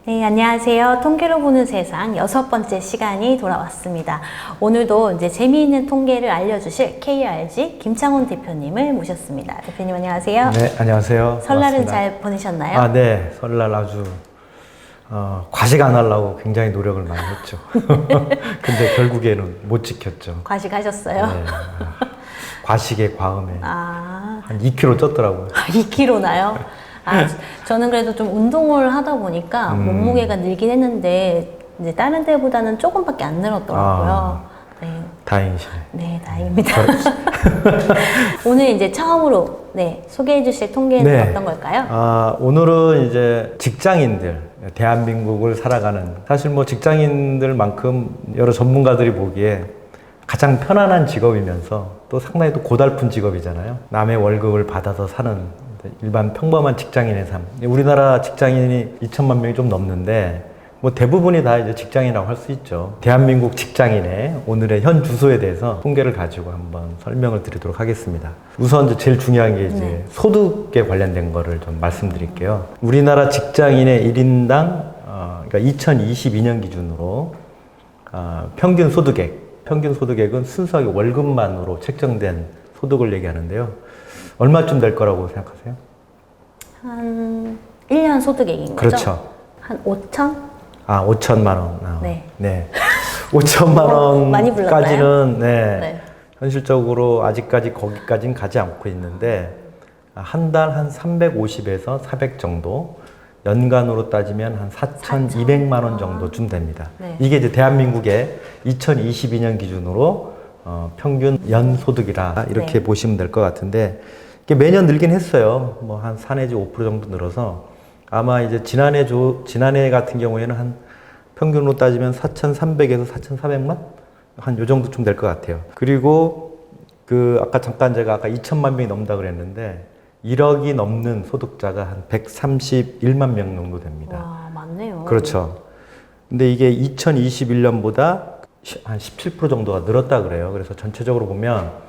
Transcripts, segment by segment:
네, 안녕하세요. 통계로 보는 세상 6번째 시간이 돌아왔습니다. 오늘도 이제 재미있는 통계를 알려주실 KRG 김창훈 대표님을 모셨습니다. 대표님 안녕하세요. 네, 안녕하세요. 설날은 반갑습니다. 잘 보내셨나요? 네, 설날 아주 과식 안 하려고 굉장히 노력을 많이 했죠. 근데 결국에는 못 지켰죠. 과식하셨어요? 네, 과식의 과음에 아, 한 2kg 쪘더라고요. 2kg나요? 저는 그래도 좀 운동을 하다 보니까 몸무게가 늘긴 했는데 이제 다른 데보다는 조금밖에 안 늘었더라고요. 네. 다행이시네. 네, 다행입니다. 오늘 이제 처음으로 소개해 주실 통계는 네. 어떤 걸까요? 오늘은 이제 직장인들, 대한민국을 살아가는, 사실 뭐 직장인들만큼 여러 전문가들이 보기에 가장 편안한 직업이면서 또 상당히 또 고달픈 직업이잖아요. 남의 월급을 받아서 사는 일반 평범한 직장인의 삶. 우리나라 직장인이 2천만 명이 좀 넘는데 뭐 대부분이 다 이제 직장인이라고 할 수 있죠. 대한민국 직장인의 오늘의 현 주소에 대해서 통계를 가지고 한번 설명을 드리도록 하겠습니다. 우선 이제 제일 중요한 게 이제 소득에 관련된 거를 좀 말씀드릴게요. 우리나라 직장인의 1인당 그러니까 2022년 기준으로 평균 소득액은 순수하게 월급만으로 책정된 소득을 얘기하는데요. 얼마쯤 될 거라고 생각하세요? 한 1년 소득액인 거죠? 그렇죠. 한 5천? 5천만 원. 네. 5천만 많이 원까지는 네. 현실적으로 아직까지 거기까지는 가지 않고 있는데 한 달 한 350에서 400 정도, 연간으로 따지면 한 4,200만 원 정도쯤 됩니다. 네. 이게 이제 대한민국의 2022년 기준으로 평균 연소득이라 이렇게 보시면 될 것 같은데, 이게 매년 늘긴 했어요. 뭐 한 4 내지 5% 정도 늘어서 아마 이제 지난해 같은 경우에는 한 평균으로 따지면 4,300에서 4,400만? 한 요 정도쯤 될 것 같아요. 그리고 아까 잠깐 제가 2천만 명이 넘는다 그랬는데 1억이 넘는 소득자가 한 131만 명 정도 됩니다. 와, 많네요. 그렇죠. 근데 이게 2021년보다 한 17% 정도가 늘었다 그래요. 그래서 전체적으로 보면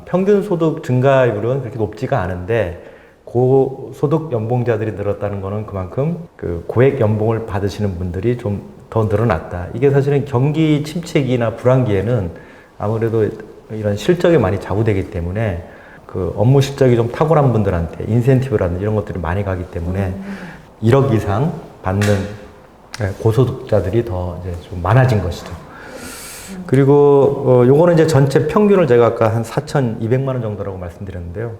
평균 소득 증가율은 그렇게 높지가 않은데 고소득 연봉자들이 늘었다는 거는 그만큼 고액 연봉을 받으시는 분들이 좀 더 늘어났다. 이게 사실은 경기 침체기나 불황기에는 아무래도 이런 실적에 많이 좌우되기 때문에 업무 실적이 좀 탁월한 분들한테 인센티브라든지 이런 것들이 많이 가기 때문에 1억 이상 받는 고소득자들이 더 이제 좀 많아진 것이죠. 그리고 요거는 이제 전체 평균을 제가 아까 한 4,200만 원 정도라고 말씀드렸는데요.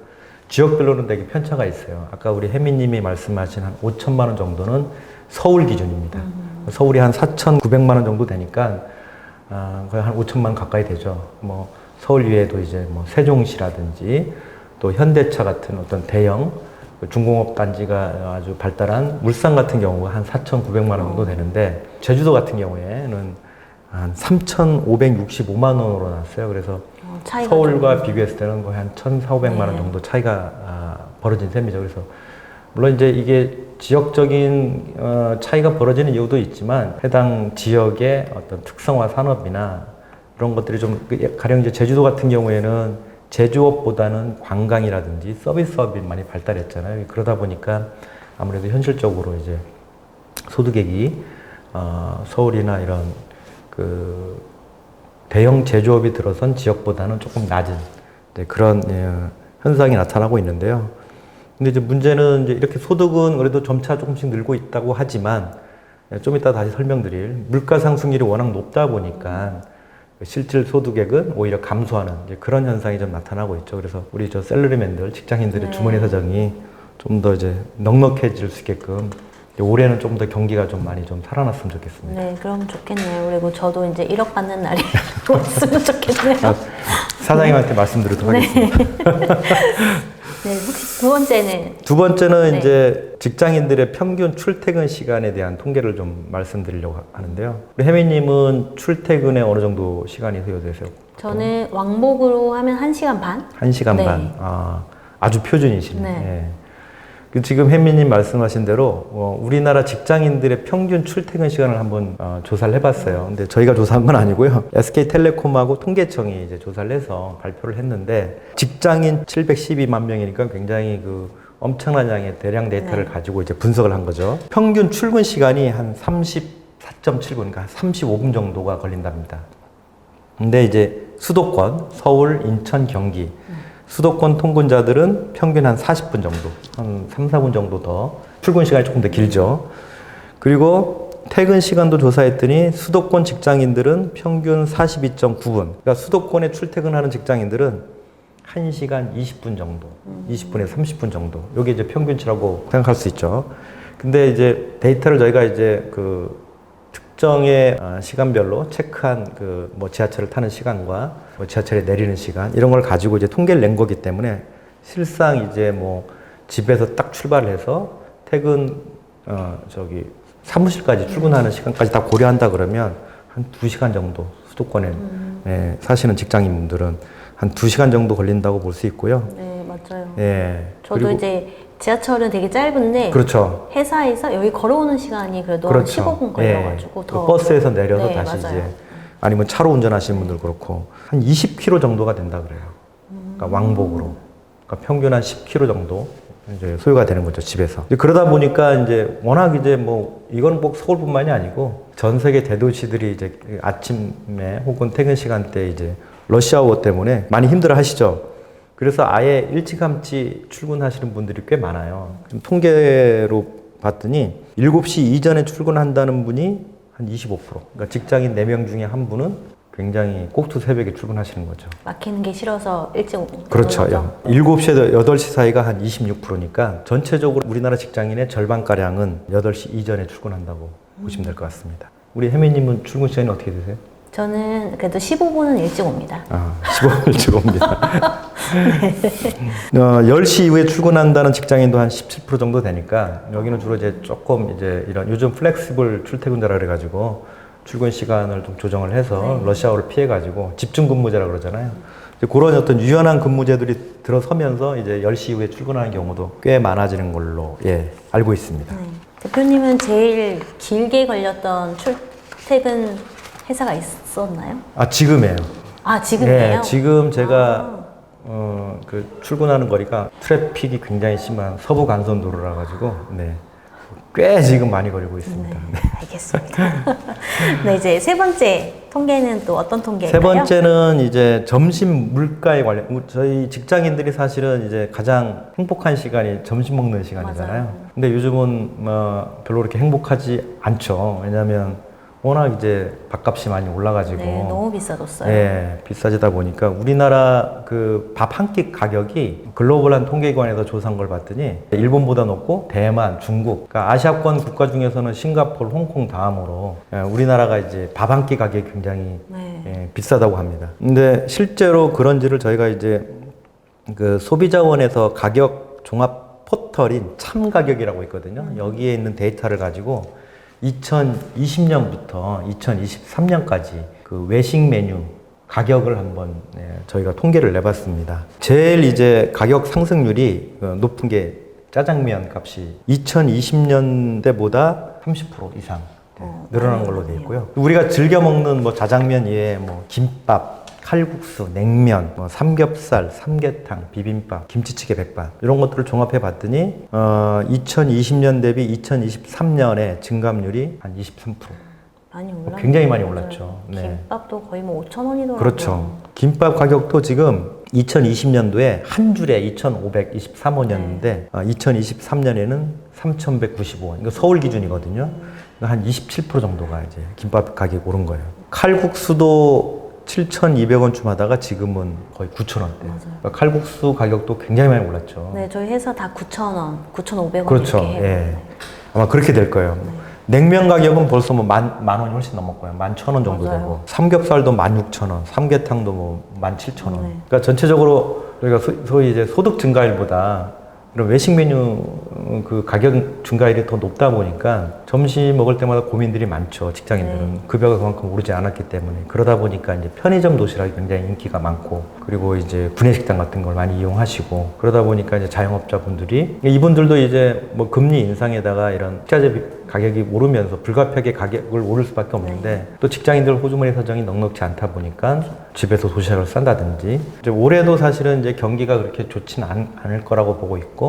지역별로는 되게 편차가 있어요. 아까 우리 혜미님이 말씀하신 한 5천만 원 정도는 서울 기준입니다. 서울이 한 4,900만 원 정도 되니까 거의 한 5천만 원 가까이 되죠. 뭐 서울 위에도 이제 뭐 세종시라든지 또 현대차 같은 어떤 대형 중공업 단지가 아주 발달한 울산 같은 경우가 한 4,900만 원 정도 되는데, 제주도 같은 경우에는 한 3,565만 원으로 났어요. 그래서 서울과 비교했을 때는 거의 한 1,400만 원 정도 차이가 벌어진 셈이죠. 그래서 물론 이제 이게 지역적인 차이가 벌어지는 이유도 있지만 해당 지역의 어떤 특성화 산업이나 이런 것들이 좀, 가령 이제 제주도 같은 경우에는 제조업보다는 관광이라든지 서비스업이 많이 발달했잖아요. 그러다 보니까 아무래도 현실적으로 이제 소득액이 서울이나 이런 대형 제조업이 들어선 지역보다는 조금 낮은 그런 현상이 나타나고 있는데요. 근데 이제 문제는 이제 이렇게 소득은 그래도 점차 조금씩 늘고 있다고 하지만 좀 이따 다시 설명드릴 물가 상승률이 워낙 높다 보니까 실질 소득액은 오히려 감소하는 이제 그런 현상이 좀 나타나고 있죠. 그래서 우리 샐러리맨들, 직장인들의 주머니 사정이 좀 더 이제 넉넉해질 수 있게끔 올해는 좀 더 경기가 좀 많이 좀 살아났으면 좋겠습니다. 네, 그럼 좋겠네요. 그리고 저도 이제 1억 받는 날이 왔으면 좋겠네요. 사장님한테 말씀드리도록 하겠습니다. 네, 혹시 두 번째는? 두 번째는 이제 직장인들의 평균 출퇴근 시간에 대한 통계를 좀 말씀드리려고 하는데요. 우리 혜미님은 출퇴근에 어느 정도 시간이 소요되세요? 저는 왕복으로 하면 1시간 반? 1시간 반. 아주 표준이시네. 네. 지금 혜미님 말씀하신 대로 우리나라 직장인들의 평균 출퇴근 시간을 한번 조사를 해봤어요. 근데 저희가 조사한 건 아니고요. SK텔레콤하고 통계청이 이제 조사를 해서 발표를 했는데 직장인 712만 명이니까 굉장히 엄청난 양의 대량 데이터를 가지고 이제 분석을 한 거죠. 평균 출근 시간이 한 34.7분, 그러니까 35분 정도가 걸린답니다. 근데 이제 수도권, 서울, 인천, 경기, 수도권 통근자들은 평균 한 40분 정도, 한 3, 4분 정도 더, 출근 시간이 조금 더 길죠. 그리고 퇴근 시간도 조사했더니 수도권 직장인들은 평균 42.9분, 그러니까 수도권에 출퇴근하는 직장인들은 1시간 20분 정도, 20분에서 30분 정도. 이게 이제 평균치라고 생각할 수 있죠. 근데 이제 데이터를 저희가 이제 그 특정의 시간별로 체크한 그 뭐 지하철을 타는 시간과 뭐 지하철에 내리는 시간 이런 걸 가지고 이제 통계를 낸 거기 때문에 실상 이제 뭐 집에서 딱 출발을 해서 퇴근 사무실까지 출근하는 시간까지 다 고려한다 그러면 한 2시간 정도 수도권에 사시는 직장인분들은 한 2시간 정도 걸린다고 볼 수 있고요. 네, 맞아요. 예. 저도 이제 지하철은 되게 짧은데 그렇죠. 회사에서 여기 걸어오는 시간이 그래도 그렇죠. 한 15분 걸려가지고 더 버스에서 내려서 네, 다시 맞아요. 이제 아니면 차로 운전하시는 분들 그렇고 한 20km 정도가 된다 그래요. 그러니까 왕복으로. 그러니까 평균 한 10km 정도 이제 소요가 되는 거죠, 집에서. 그러다 보니까 이제 워낙 이제 뭐 이건 꼭 서울뿐만이 아니고 전 세계 대도시들이 이제 아침에 혹은 퇴근 시간대 이제 러시아워 때문에 많이 힘들어 하시죠. 그래서 아예 일찌감치 출근하시는 분들이 꽤 많아요. 통계로 봤더니 7시 이전에 출근한다는 분이 한 25%. 그러니까 직장인 4명 중에 한 분은 굉장히 꼭두 새벽에 출근하시는 거죠. 막히는 게 싫어서 일찍 그렇죠. 오는 거죠? 7시에서 8시 사이가 한 26%니까 전체적으로 우리나라 직장인의 절반가량은 8시 이전에 출근한다고 보시면 될 것 같습니다. 우리 혜미님은 출근 시간이 어떻게 되세요? 저는 그래도 15분은 일찍 옵니다. 15분 일찍 옵니다. 10시 이후에 출근한다는 직장인도 한 17% 정도 되니까 여기는 주로 이제 조금 이제 이런 요즘 플렉시블 출퇴근제라 그래가지고 출근 시간을 좀 조정을 해서 러시아워를 피해가지고 집중 근무제라 그러잖아요. 이제 그런 어떤 유연한 근무제들이 들어서면서 이제 10시 이후에 출근하는 경우도 꽤 많아지는 걸로 알고 있습니다. 네. 대표님은 제일 길게 걸렸던 출퇴근 회사가 있었나요? 지금이에요. 지금이에요? 네, 지금 제가 그 출근하는 거리가 트래픽이 굉장히 심한 서부 간선도로라 가지고 꽤 지금 많이 걸리고 있습니다. 네, 알겠습니다. 네, 이제 세 번째 통계는 또 어떤 통계일까요? 세 번째는 이제 점심 물가에 관련, 저희 직장인들이 사실은 이제 가장 행복한 시간이 점심 먹는 시간이잖아요. 맞아요. 근데 요즘은 뭐 별로 그렇게 행복하지 않죠. 왜냐하면 워낙 이제 밥값이 많이 올라가지고. 네, 너무 비싸졌어요. 네, 비싸지다 보니까 우리나라 그 밥 한 끼 가격이 글로벌한 통계기관에서 조사한 걸 봤더니 일본보다 높고 대만, 중국, 그러니까 아시아권 국가 중에서는 싱가포르, 홍콩 다음으로 우리나라가 이제 밥 한 끼 가격이 굉장히 비싸다고 합니다. 근데 실제로 그런지를 저희가 이제 그 소비자원에서 가격 종합 포털인 참가격이라고 있거든요. 여기에 있는 데이터를 가지고 2020년부터 2023년까지 그 외식 메뉴 가격을 한번 저희가 통계를 내봤습니다. 제일 이제 가격 상승률이 높은 게 짜장면 값이 2020년대보다 30% 이상 늘어난 걸로 되어 있고요. 우리가 즐겨 먹는 뭐 자장면 외에 뭐 김밥, 칼국수, 냉면, 뭐 삼겹살, 삼계탕, 비빔밥, 김치찌개, 백반 이런 것들을 종합해 봤더니 2020년 대비 2023년에 증감률이 한 23%. 많이 올랐네요. 굉장히 많이 올랐죠. 네. 김밥도 거의 뭐 5,000원이더라고요. 그렇죠. 김밥 가격도 지금 2020년도에 한 줄에 2,523원이었는데 2023년에는 3,195원. 이거 서울 기준이거든요. 한 27% 정도가 이제 김밥 가격이 오른 거예요. 칼국수도 7,200원쯤 하다가 지금은 거의 9,000원대. 그러니까 칼국수 가격도 굉장히 많이 올랐죠. 네, 저희 회사 다 9,000원, 9,500원 그렇죠. 이렇게 해요. 예. 아마 그렇게 될 거예요. 냉면 가격은 벌써 뭐 만 원이 훨씬 넘었고요. 11,000원 정도 맞아요. 되고. 삼겹살도 16,000원, 삼계탕도 뭐 17,000원. 네. 그러니까 전체적으로 저희가 소위 이제 소득 증가율보다 이런 외식 메뉴 그 가격 증가율이 더 높다 보니까 점심 먹을 때마다 고민들이 많죠. 직장인들은 급여가 그만큼 오르지 않았기 때문에. 그러다 보니까 이제 편의점 도시락이 굉장히 인기가 많고, 그리고 이제 구내식당 같은 걸 많이 이용하시고, 그러다 보니까 이제 자영업자분들이 이분들도 이제 뭐 금리 인상에다가 이런 식자재 가격이 오르면서 불가피하게 가격을 오를 수밖에 없는데, 또 직장인들 호주머니 사정이 넉넉지 않다 보니까 집에서 도시락을 싼다든지, 이제 올해도 사실은 이제 경기가 그렇게 좋지는 않을 거라고 보고 있고,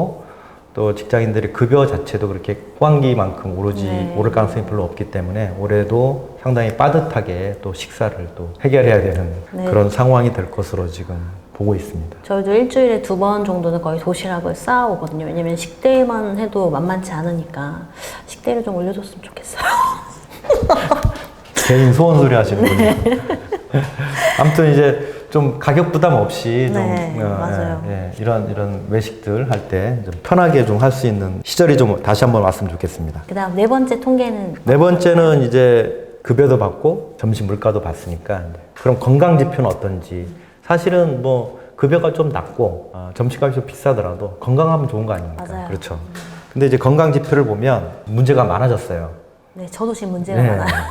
또 직장인들의 급여 자체도 그렇게 호황기만큼 오르지 네. 오를 가능성이 별로 없기 때문에 올해도 상당히 빠듯하게 또 식사를 또 해결해야 되는 네. 그런 상황이 될 것으로 지금 보고 있습니다. 저희도 일주일에 2번 정도는 거의 도시락을 싸오거든요. 왜냐면 식대만 해도 만만치 않으니까 식대를 좀 올려줬으면 좋겠어요. 개인 소원 소리 하시는 분이. 아무튼 이제 좀 가격 부담 없이 좀 네, 맞아요. 이런 외식들 할 때 좀 편하게 좀 할 수 있는 시절이 좀 다시 한번 왔으면 좋겠습니다. 그다음 네 번째 통계는 네 번째는 이제 급여도 받고 점심 물가도 받으니까 이제 그럼 건강 지표는 어떤지. 사실은 뭐 급여가 좀 낮고 점심값이 좀 비싸더라도 건강하면 좋은 거 아닙니까? 맞아요. 그렇죠. 근데 이제 건강 지표를 보면 문제가 많아졌어요. 네, 저도 지금 문제가 네. 많아요.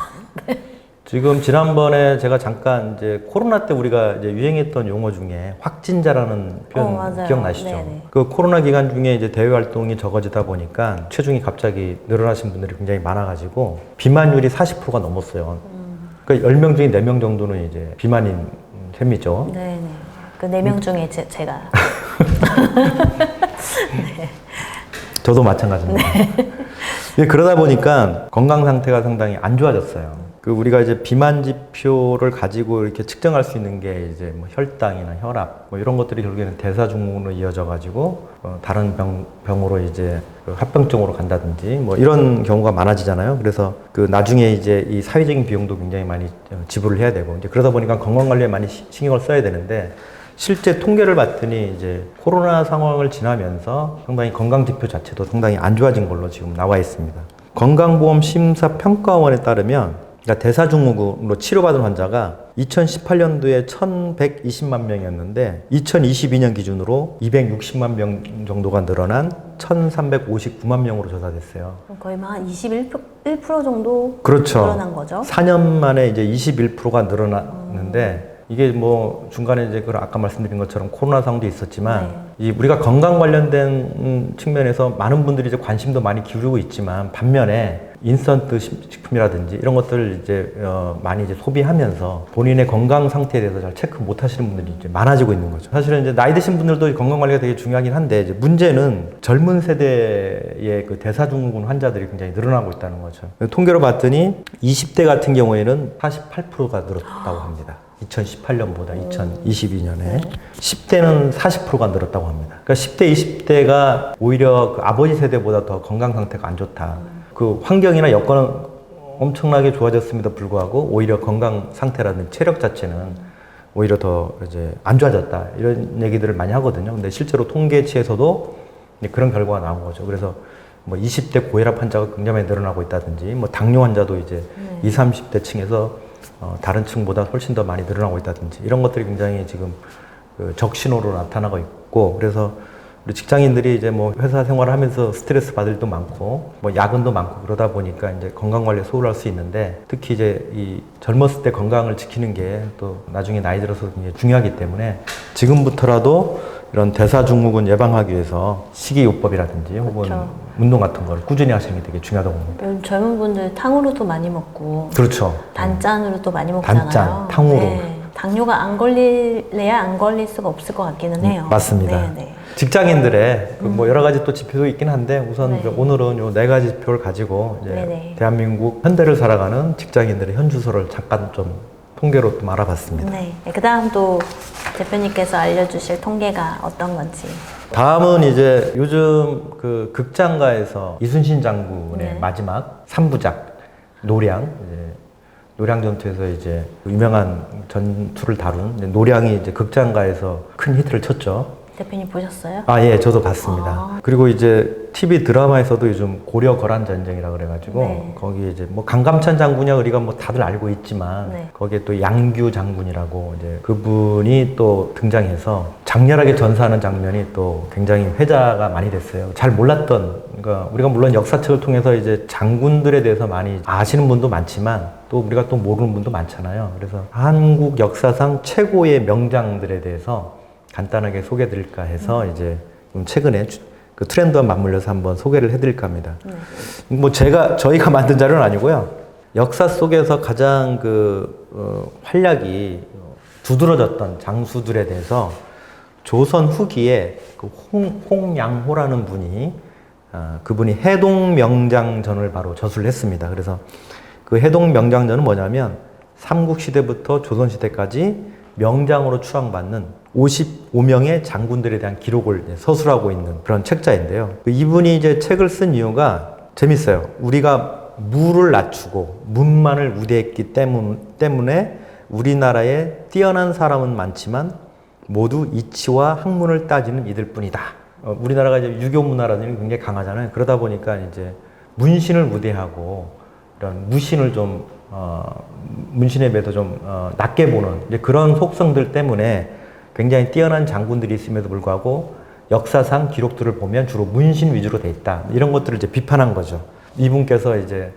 지금 지난번에 제가 잠깐 이제 코로나 때 우리가 이제 유행했던 용어 중에 확진자라는 표현 맞아요. 기억나시죠? 네네. 그 코로나 기간 중에 이제 대외 활동이 적어지다 보니까 체중이 갑자기 늘어나신 분들이 굉장히 많아가지고 비만율이 40%가 넘었어요. 그러니까 10명 중에 4명 정도는 이제 비만인 셈이죠. 네, 네. 그 4명 중에 제가 저도 마찬가지입니다. 예, 그러다 보니까 건강 상태가 상당히 안 좋아졌어요. 그 우리가 이제 비만 지표를 가지고 이렇게 측정할 수 있는 게 이제 뭐 혈당이나 혈압 뭐 이런 것들이 결국에는 대사증후군으로 이어져 가지고 다른 병으로 이제 그 합병증으로 간다든지 뭐 이런 경우가 많아지잖아요. 그래서 그 나중에 이제 이 사회적인 비용도 굉장히 많이 지불을 해야 되고 이제 그러다 보니까 건강 관리에 많이 신경을 써야 되는데 실제 통계를 봤더니 이제 코로나 상황을 지나면서 상당히 건강 지표 자체도 상당히 안 좋아진 걸로 지금 나와 있습니다. 건강보험심사평가원에 따르면 그러니까 대사증후군으로 치료받은 환자가 2018년도에 1,120만 명이었는데 2022년 기준으로 260만 명 정도가 늘어난 1,359만 명으로 조사됐어요. 그럼 거의 한 21% 정도 그렇죠. 늘어난 거죠. 4년 만에 이제 21%가 늘어났는데 이게 뭐 중간에 이제 그 아까 말씀드린 것처럼 코로나 상황도 있었지만 이 우리가 건강 관련된 측면에서 많은 분들이 이제 관심도 많이 기울이고 있지만 반면에 인스턴트 식품이라든지 이런 것들을 이제 많이 이제 소비하면서 본인의 건강 상태에 대해서 잘 체크 못 하시는 분들이 이제 많아지고 있는 거죠. 사실은 이제 나이 드신 분들도 건강 관리가 되게 중요하긴 한데 이제 문제는 젊은 세대의 그 대사증후군 환자들이 굉장히 늘어나고 있다는 거죠. 통계로 봤더니 20대 같은 경우에는 48%가 늘었다고 합니다. 2018년보다 2022년에 10대는 40%가 늘었다고 합니다. 그러니까 10대, 20대가 오히려 그 아버지 세대보다 더 건강 상태가 안 좋다. 그 환경이나 여건은 엄청나게 좋아졌음에도 불구하고 오히려 건강 상태라든지 체력 자체는 오히려 더 이제 안 좋아졌다. 이런 얘기들을 많이 하거든요. 근데 실제로 통계치에서도 그런 결과가 나온 거죠. 그래서 뭐 20대 고혈압 환자가 굉장히 늘어나고 있다든지 뭐 당뇨 환자도 이제 20, 30대 층에서 다른 층보다 훨씬 더 많이 늘어나고 있다든지 이런 것들이 굉장히 지금 그 적신호로 나타나고 있고 그래서 우리 직장인들이 이제 뭐 회사 생활을 하면서 스트레스 받을 일도 많고 뭐 야근도 많고 그러다 보니까 이제 건강 관리에 소홀할 수 있는데 특히 이제 이 젊었을 때 건강을 지키는 게 또 나중에 나이 들어서 굉장히 중요하기 때문에 지금부터라도 이런 대사증후군 예방하기 위해서 식이요법이라든지 혹은 그렇죠. 운동 같은 걸 꾸준히 하시는 게 되게 중요하다고 봅니다. 요즘 젊은 분들 탕후루도 많이 먹고 그렇죠. 단짠으로 또 많이 먹잖아요. 단짠, 탕후루. 네. 당뇨가 안 걸릴래야 안 걸릴 수가 없을 것 같기는 해요. 맞습니다. 네, 네. 직장인들의 그 뭐 여러 가지 또 지표도 있긴 한데 우선 네. 오늘은 요 4가지 지표를 가지고 이제 네네. 대한민국 현대를 살아가는 직장인들의 현주소를 잠깐 좀 통계로 좀 알아봤습니다. 네. 그 다음 또 대표님께서 알려주실 통계가 어떤 건지. 다음은 이제 요즘 그 극장가에서 이순신 장군의 네. 마지막 3부작 노량 이제 노량 전투에서 이제 유명한 전투를 다룬 이제 노량이 이제 극장가에서 큰 히트를 쳤죠. 대표님 보셨어요? 아, 예, 저도 봤습니다. 아. 그리고 이제 TV 드라마에서도 요즘 고려 거란 전쟁이라 그래가지고 네. 거기 이제 뭐 강감찬 장군이야 우리가 뭐 다들 알고 있지만 네. 거기에 또 양규 장군이라고 이제 그분이 또 등장해서 장렬하게 전사하는 장면이 또 굉장히 회자가 많이 됐어요. 잘 몰랐던 그러니까 우리가 물론 역사책을 통해서 이제 장군들에 대해서 많이 아시는 분도 많지만 또 우리가 또 모르는 분도 많잖아요. 그래서 한국 역사상 최고의 명장들에 대해서 간단하게 소개해드릴까 해서 이제 좀 최근에 그 트렌드와 맞물려서 한번 소개를 해드릴까 합니다. 뭐 저희가 만든 자료는 아니고요. 역사 속에서 가장 활약이 두드러졌던 장수들에 대해서 조선 후기에 그 홍양호라는 분이 그분이 해동명장전을 바로 저술을 했습니다. 그래서 그 해동명장전은 뭐냐면 삼국시대부터 조선시대까지 명장으로 추앙받는 55명의 장군들에 대한 기록을 서술하고 있는 그런 책자인데요. 이분이 이제 책을 쓴 이유가 재밌어요. 우리가 무를 낮추고 문만을 우대했기 때문에 우리나라에 뛰어난 사람은 많지만 모두 이치와 학문을 따지는 이들 뿐이다. 우리나라가 이제 유교 문화라는 게 굉장히 강하잖아요. 그러다 보니까 이제 문신을 우대하고 이런 무신을 좀 문신에 비해서 좀 낮게 보는 이제 그런 속성들 때문에 굉장히 뛰어난 장군들이 있음에도 불구하고 역사상 기록들을 보면 주로 문신 위주로 돼 있다. 이런 것들을 이제 비판한 거죠. 이분께서 이제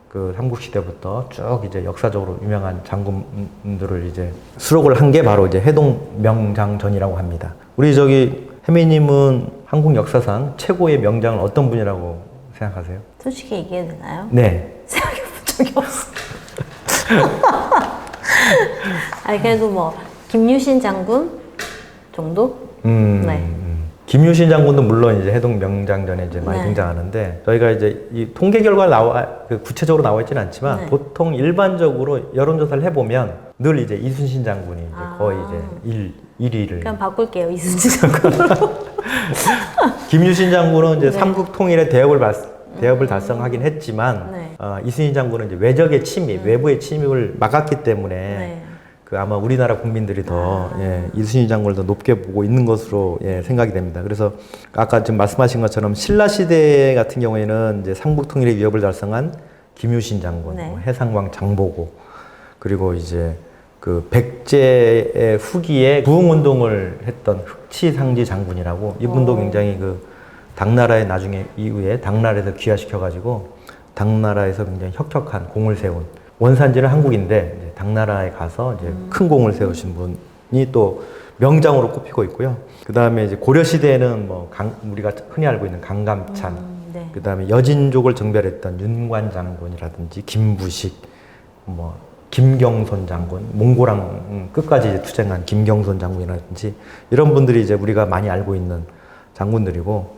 그 삼국시대부터 쭉 이제 역사적으로 유명한 장군들을 이제 수록을 한 게 바로 이제 해동명장전이라고 합니다. 우리 저기 혜미님은 한국 역사상 최고의 명장은 어떤 분이라고 생각하세요? 솔직히 얘기해도 되나요? 네. 생각해 본 적이 없어요. 아니, 그래도 뭐, 김유신 장군 정도? 네. 김유신 장군도 물론 이제 해동명장전에 이제 많이 네. 등장하는데 저희가 이제 이 통계 결과가 구체적으로 나와 있지는 않지만 네. 보통 일반적으로 여론조사를 해보면 늘 이제 이순신 장군이 이제 거의 이제 1위를. 그럼 바꿀게요, 이순신 장군으로. 김유신 장군은 이제 네. 삼국 통일의 대업을 달성하긴 했지만 네. 이순신 장군은 이제 외적의 침입, 외부의 침입을 막았기 때문에 네. 그 아마 우리나라 국민들이 더 이순신 장군을 더 높게 보고 있는 것으로 생각이 됩니다. 그래서 아까 지금 말씀하신 것처럼 신라 시대 같은 경우에는 이제 삼국 통일의 위협을 달성한 김유신 장군, 네. 해상왕 장보고 그리고 이제 그 백제의 후기에 부흥운동을 했던 흑치상지 장군이라고 이분도 굉장히 그 당나라에 나중에 이후에 당나라에서 귀화시켜가지고 당나라에서 굉장히 혁혁한 공을 세운 원산지는 한국인데 이제 당나라에 가서 이제 큰 공을 세우신 분이 또 명장으로 꼽히고 있고요. 그 다음에 이제 고려 시대에는 뭐 우리가 흔히 알고 있는 강감찬, 네. 그 다음에 여진족을 정벌했던 윤관 장군이라든지 김부식, 뭐 김경손 장군, 몽고랑 끝까지 이제 투쟁한 김경손 장군이라든지 이런 분들이 이제 우리가 많이 알고 있는 장군들이고,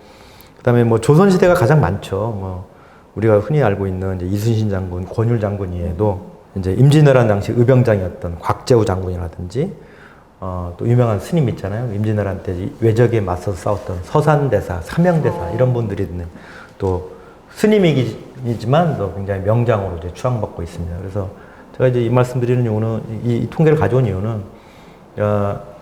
그 다음에 뭐 조선시대가 가장 많죠. 뭐 우리가 흔히 알고 있는 이제 이순신 장군, 권율 장군 이외에도 이제 임진왜란 당시 의병장이었던 곽재우 장군이라든지 또 유명한 스님 있잖아요. 임진왜란 때 외적에 맞서서 싸웠던 서산대사, 삼형대사 이런 분들이 있는 또 스님이지만 또 굉장히 명장으로 이제 추앙받고 있습니다. 그래서 제가 이제 이 말씀드리는 이유는 이 통계를 가져온 이유는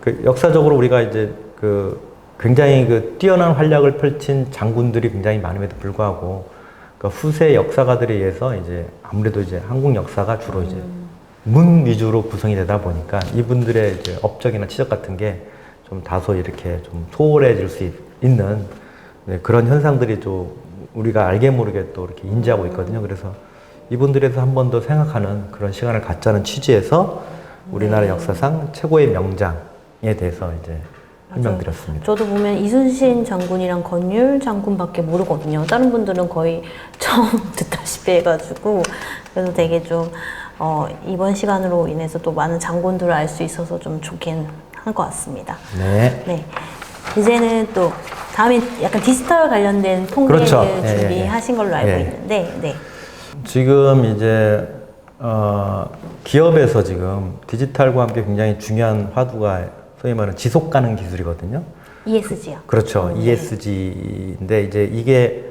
그 역사적으로 우리가 이제 그 굉장히 그 뛰어난 활약을 펼친 장군들이 굉장히 많음에도 불구하고 그러니까 후세 역사가들에 의해서 이제 아무래도 이제 한국 역사가 주로 이제 문 위주로 구성이 되다 보니까 이분들의 이제 업적이나 치적 같은 게 좀 다소 이렇게 좀 소홀해질 수 있는 그런 현상들이 좀 우리가 알게 모르게 또 이렇게 인지하고 있거든요. 그래서 이분들에 대해서 한 번 더 생각하는 그런 시간을 갖자는 취지에서 우리나라 역사상 최고의 명장에 대해서 이제 설명드렸습니다. 저도 보면 이순신 장군이랑 권율 장군밖에 모르거든요. 다른 분들은 거의 처음 듣다시피 해가지고 그래서 되게 좀 이번 시간으로 인해서 또 많은 장군들을 알 수 있어서 좀 좋긴 한 것 같습니다. 네. 네. 이제는 또 다음에 약간 디지털 관련된 통계를 그렇죠. 준비하신 걸로 알고 있는데, 네. 지금 이제 기업에서 지금 디지털과 함께 굉장히 중요한 화두가 소위 말하는 지속 가능 기술이거든요. ESG요. 그렇죠. ESG인데 이제 이게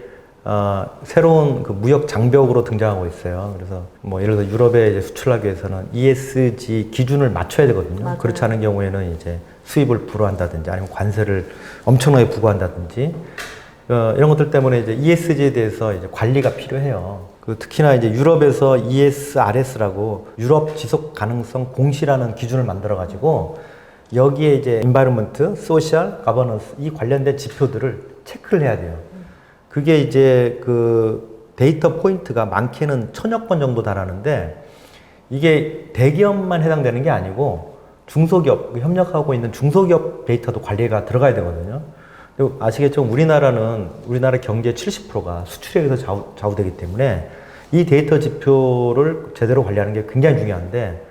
새로운 그 무역 장벽으로 등장하고 있어요. 그래서 뭐 예를 들어 유럽에 이제 수출하기 위해서는 ESG 기준을 맞춰야 되거든요. 맞아요. 그렇지 않은 경우에는 이제 수입을 불허한다든지 아니면 관세를 엄청나게 부과한다든지 이런 것들 때문에 이제 ESG에 대해서 이제 관리가 필요해요. 그 특히나 이제 유럽에서 ESRS라고 유럽 지속 가능성 공시라는 기준을 만들어 가지고 여기에 이제 environment, social, governance 이 관련된 지표들을 체크를 해야 돼요. 그게 이제 그 데이터 포인트가 많게는 1000여 건 정도 달하는데 이게 대기업만 해당되는 게 아니고 중소기업, 협력하고 있는 중소기업 데이터도 관리가 들어가야 되거든요. 그리고 아시겠지만 우리나라 경제의 70%가 수출에 의해서 좌우되기 때문에 이 데이터 지표를 제대로 관리하는 게 굉장히 중요한데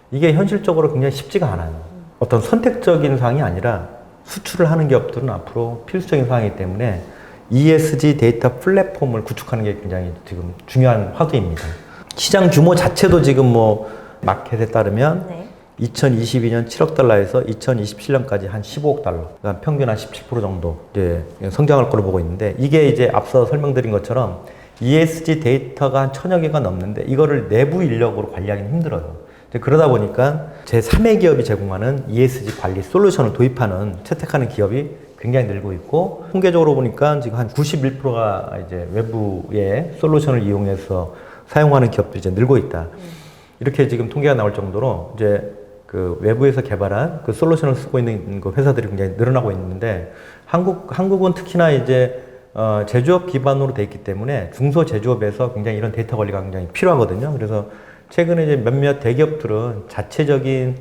이게 현실적으로 굉장히 쉽지가 않아요. 어떤 선택적인 사항이 아니라 수출을 하는 기업들은 앞으로 필수적인 사항이기 때문에 ESG 데이터 플랫폼을 구축하는 게 굉장히 지금 중요한 화두입니다. 시장 규모 자체도 지금 뭐 마켓에 따르면 네. 2022년 7억 달러에서 2027년까지 한 15억 달러, 그러니까 평균 한 17% 정도 이제 성장할 거로 보고 있는데, 이게 이제 앞서 설명드린 것처럼 ESG 데이터가 한 1000여 개가 넘는데 이거를 내부 인력으로 관리하기는 힘들어요. 이제 그러다 보니까 제3의 기업이 제공하는 ESG 관리 솔루션을 도입하는, 채택하는 기업이 굉장히 늘고 있고, 통계적으로 보니까 지금 한 91%가 이제 외부의 솔루션을 이용해서 사용하는 기업들이 이제 늘고 있다. 이렇게 지금 통계가 나올 정도로 이제 그 외부에서 개발한 그 솔루션을 쓰고 있는 그 회사들이 굉장히 늘어나고 있는데, 한국은 특히나 이제 제조업 기반으로 돼 있기 때문에 중소제조업에서 굉장히 이런 데이터 관리가 굉장히 필요하거든요. 그래서 최근에 이제 몇몇 대기업들은 자체적인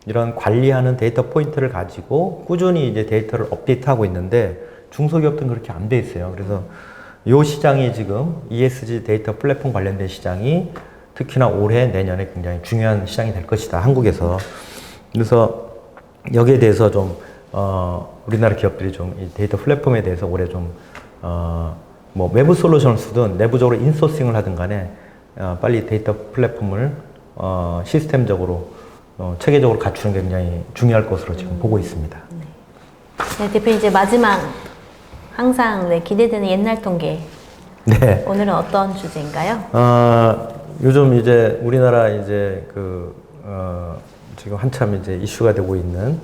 이런 관리하는 데이터 포인트를 가지고 꾸준히 이제 데이터를 업데이트하고 있는데, 중소기업들은 그렇게 안 돼 있어요. 그래서 이 시장이 지금 ESG 데이터 플랫폼 관련된 시장이 특히나 올해 내년에 굉장히 중요한 시장이 될 것이다, 한국에서. 그래서 여기에 대해서 좀 우리나라 기업들이 좀 이 데이터 플랫폼에 대해서 올해 좀 뭐 외부 솔루션을 쓰든 내부적으로 인소싱을 하든 간에 빨리 데이터 플랫폼을 시스템적으로 체계적으로 갖추는 게 굉장히 중요할 것으로 지금 보고 있습니다. 네, 대표님 이제 마지막 항상 네, 기대되는 옛날 통계. 네. 오늘은 어떤 주제인가요? 요즘 이제 우리나라 이제 지금 한참 이제 이슈가 되고 있는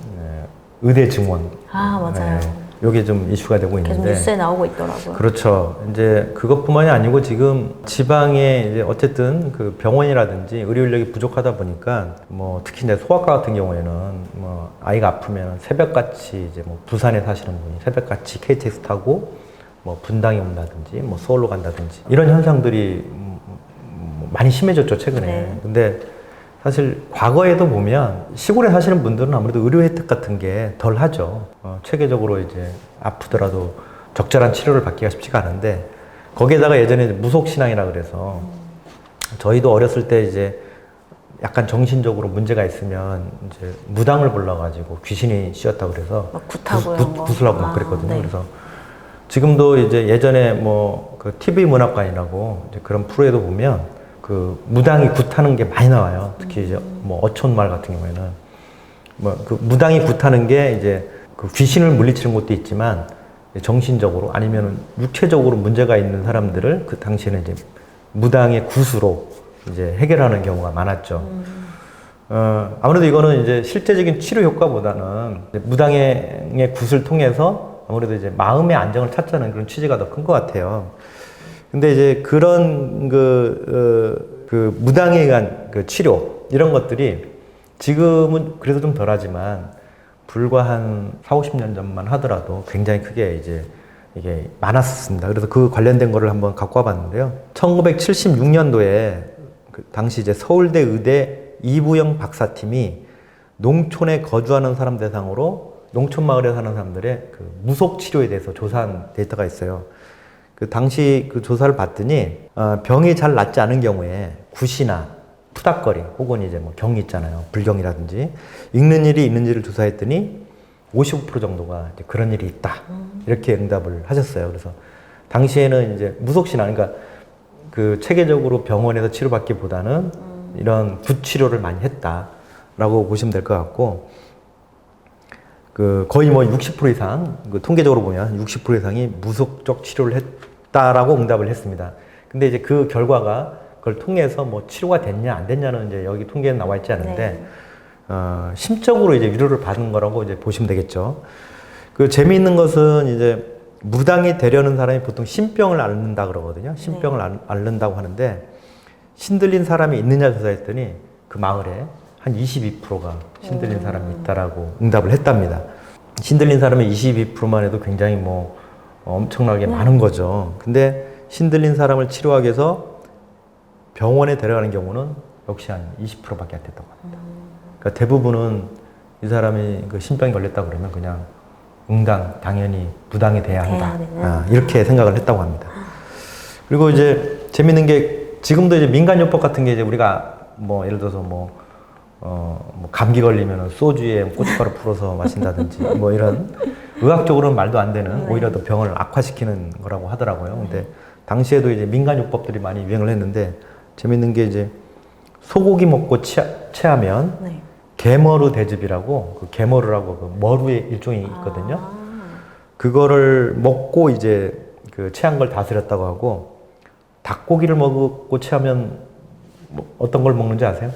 의대 증원. 맞아요. 요게 좀 이슈가 되고 계속 있는데. 뉴스에 나오고 있더라고요. 그렇죠. 이제 그것뿐만이 아니고 지금 지방에 이제 어쨌든 그 병원이라든지 의료 인력이 부족하다 보니까 뭐 특히 이제 소아과 같은 경우에는 뭐 아이가 아프면 새벽같이 이제 뭐 부산에 사시는 분이 새벽같이 KTX 타고 뭐 분당에 온다든지 뭐 서울로 간다든지 이런 현상들이 많이 심해졌죠, 최근에. 네. 근데 사실 과거에도 보면 시골에 사시는 분들은 아무래도 의료 혜택 같은 게 덜 하죠. 체계적으로 이제 아프더라도 적절한 치료를 받기가 쉽지가 않은데, 거기에다가 예전에 무속신앙이라 그래서 저희도 어렸을 때 이제 약간 정신적으로 문제가 있으면 이제 무당을 불러가지고 귀신이 씌었다고 그래서 막 굿하고 이런 거. 굿을 막 그랬거든요. 네. 그래서 지금도 이제 예전에 뭐 그 TV 문학관이라고 이제 그런 프로에도 보면 그 무당이 굿하는 게 많이 나와요. 특히 이제 뭐 어촌말 같은 경우에는 뭐 그 무당이 굿하는 게 이제 그 귀신을 물리치는 것도 있지만 정신적으로 아니면은 육체적으로 문제가 있는 사람들을 그 당시에는 이제 무당의 굿으로 이제 해결하는 경우가 많았죠. 아무래도 이거는 이제 실제적인 치료 효과보다는 이제 무당의 굿을 통해서 아무래도 이제 마음의 안정을 찾자는 그런 취지가 더 큰 것 같아요. 근데 이제 그런 그 무당에 의한 그 치료 이런 것들이 지금은 그래도 좀 덜하지만 불과 한 4, 50년 전만 하더라도 굉장히 크게 이제 이게 많았었습니다. 그래서 그 관련된 거를 한번 갖고 와봤는데요. 1976년도에 그 당시 이제 서울대 의대 이부영 박사팀이 농촌에 거주하는 사람 대상으로 농촌 마을에 사는 사람들의 그 무속 치료에 대해서 조사한 데이터가 있어요. 그 당시 그 조사를 봤더니 병이 잘 낫지 않은 경우에 굿이나 푸닥거리 혹은 이제 뭐 경이 있잖아요. 불경이라든지 읽는 일이 있는지를 조사했더니 55% 정도가 이제 그런 일이 있다. 이렇게 응답을 하셨어요. 그래서 당시에는 이제 무속신앙, 그러니까 그 체계적으로 병원에서 치료받기보다는 이런 굿 치료를 많이 했다라고 보시면 될 것 같고, 그 거의 뭐 60% 이상, 그 통계적으로 보면 60% 이상이 무속적 치료를 했다라고 응답을 했습니다. 근데 이제 그 결과가 그걸 통해서 뭐 치료가 됐냐 안 됐냐는 이제 여기 통계에 나와 있지 않은데, 심적으로 이제 위로를 받은 거라고 이제 보시면 되겠죠. 그 재미있는 것은 이제 무당이 되려는 사람이 보통 신병을 앓는다 그러거든요. 신병을 앓는다고 하는데, 신들린 사람이 있느냐 조사했더니 그 마을에 한 22%가 신들린 사람이 있다라고 응답을 했답니다. 신들린 사람의 22%만 해도 굉장히 뭐 엄청나게 많은 거죠. 근데 신들린 사람을 치료하기 위해서 병원에 데려가는 경우는 역시 한 20%밖에 안 됐다고 합니다. 그러니까 대부분은 이 사람이 그 신병이 걸렸다 그러면 그냥 당연히 무당이 돼야 한다. 이렇게 생각을 했다고 합니다. 그리고 이제 재밌는 게 지금도 이제 민간요법 같은 게 이제 우리가 뭐 예를 들어서 뭐 감기 걸리면 소주에 고춧가루 풀어서 마신다든지 뭐 이런 의학적으로는 말도 안 되는 네. 오히려 더 병을 악화시키는 거라고 하더라고요. 근데 당시에도 이제 민간요법들이 많이 유행을 했는데 재밌는 게 이제 소고기 먹고 체하면 네. 개머루 대즙이라고 그 개머루라고 그 머루의 일종이 있거든요. 아, 그거를 먹고 이제 그 체한 걸 다스렸다고 하고 닭고기를 먹고 체하면 뭐 어떤 걸 먹는지 아세요?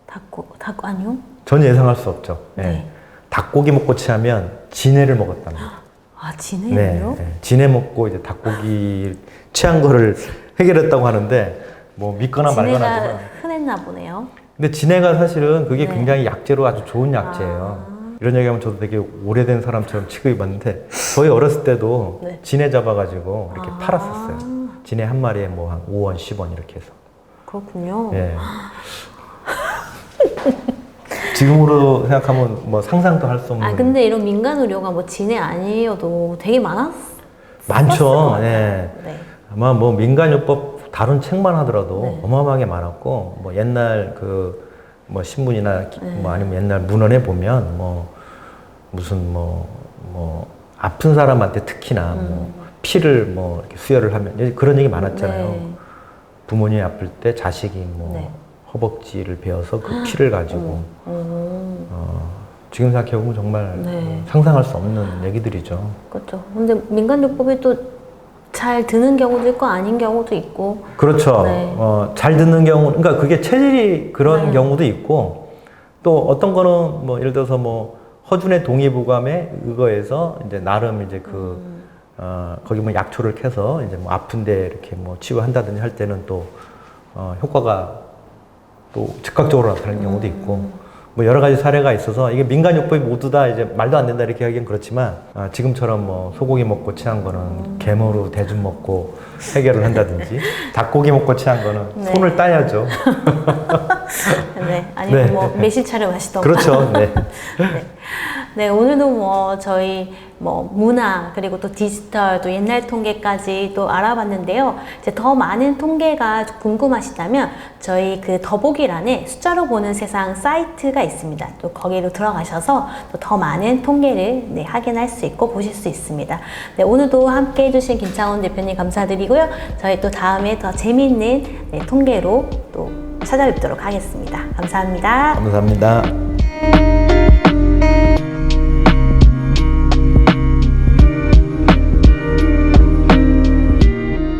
닭 아니요? 전혀 예상할 수 없죠. 예. 네. 닭고기 먹고 체하면 진해를 먹었답니다. 아, 진해요? 네. 진해 먹고 이제 닭고기 체한 거를 해결했다고 하는데 뭐 믿거나 말거나 진해가 하지만 흔했나 보네요. 근데 진해가 사실은 그게 네. 굉장히 약재로 아주 좋은 약재예요. 이런 얘기하면 저도 되게 오래된 사람처럼 취급받는데 저희 어렸을 때도 네. 진해 잡아가지고 이렇게 아. 팔았었어요. 진해 한 마리에 뭐 한 5원, 10원 이렇게 해서. 그렇군요. 예. 지금으로 생각하면 뭐 상상도 할 수 없는. 아, 근데 이런 민간 의료가 뭐 진해 아니어도 되게 많았을 것 많죠. 같아요. 예. 네. 아마 뭐 민간요법 다룬 책만 하더라도 네. 어마어마하게 많았고 뭐 옛날 그 뭐 신문이나 네. 뭐 아니면 옛날 문헌에 보면 뭐 무슨 뭐 아픈 사람한테 특히나 뭐 피를 뭐 이렇게 수혈을 하면 그런 얘기 많았잖아요. 네. 부모님이 아플 때 자식이 뭐 네. 허벅지를 베어서 그 피를 가지고 지금 생각해보면 정말 네. 상상할 수 없는 얘기들이죠. 그렇죠. 근데 민간요법이 또 잘 드는 경우도 있고 아닌 경우도 있고. 그렇죠. 네. 잘 듣는 경우, 그러니까 그게 체질이 그런 네. 경우도 있고, 또 어떤 거는 뭐 예를 들어서 뭐 허준의 동의보감에 의거해서 이제 나름 이제 거기 뭐 약초를 캐서 이제 뭐 아픈데 이렇게 뭐 치료한다든지 할 때는 또 효과가 또 즉각적으로 나타나는 경우도 있고, 뭐 여러 가지 사례가 있어서 이게 민간요법이 모두 다 이제 말도 안 된다 이렇게 하기엔 그렇지만 지금처럼 뭐 소고기 먹고 체한 거는 개머루 대죽 먹고 해결을 한다든지 닭고기 먹고 체한 거는 네. 손을 따야죠. 네. 아니면 네. 뭐 매실차를 마시던가. 그렇죠. 네. 네. 네, 오늘도 뭐 저희 뭐 문화 그리고 또 디지털 또 옛날 통계까지 또 알아봤는데요. 이제 더 많은 통계가 궁금하시다면 저희 그 더보기란에 숫자로 보는 세상 사이트가 있습니다. 또 거기로 들어가셔서 또 더 많은 통계를 네, 확인할 수 있고 보실 수 있습니다. 네, 오늘도 함께 해주신 김창훈 대표님 감사드리고요. 저희 또 다음에 더 재미있는 네, 통계로 또 찾아뵙도록 하겠습니다. 감사합니다. 감사합니다.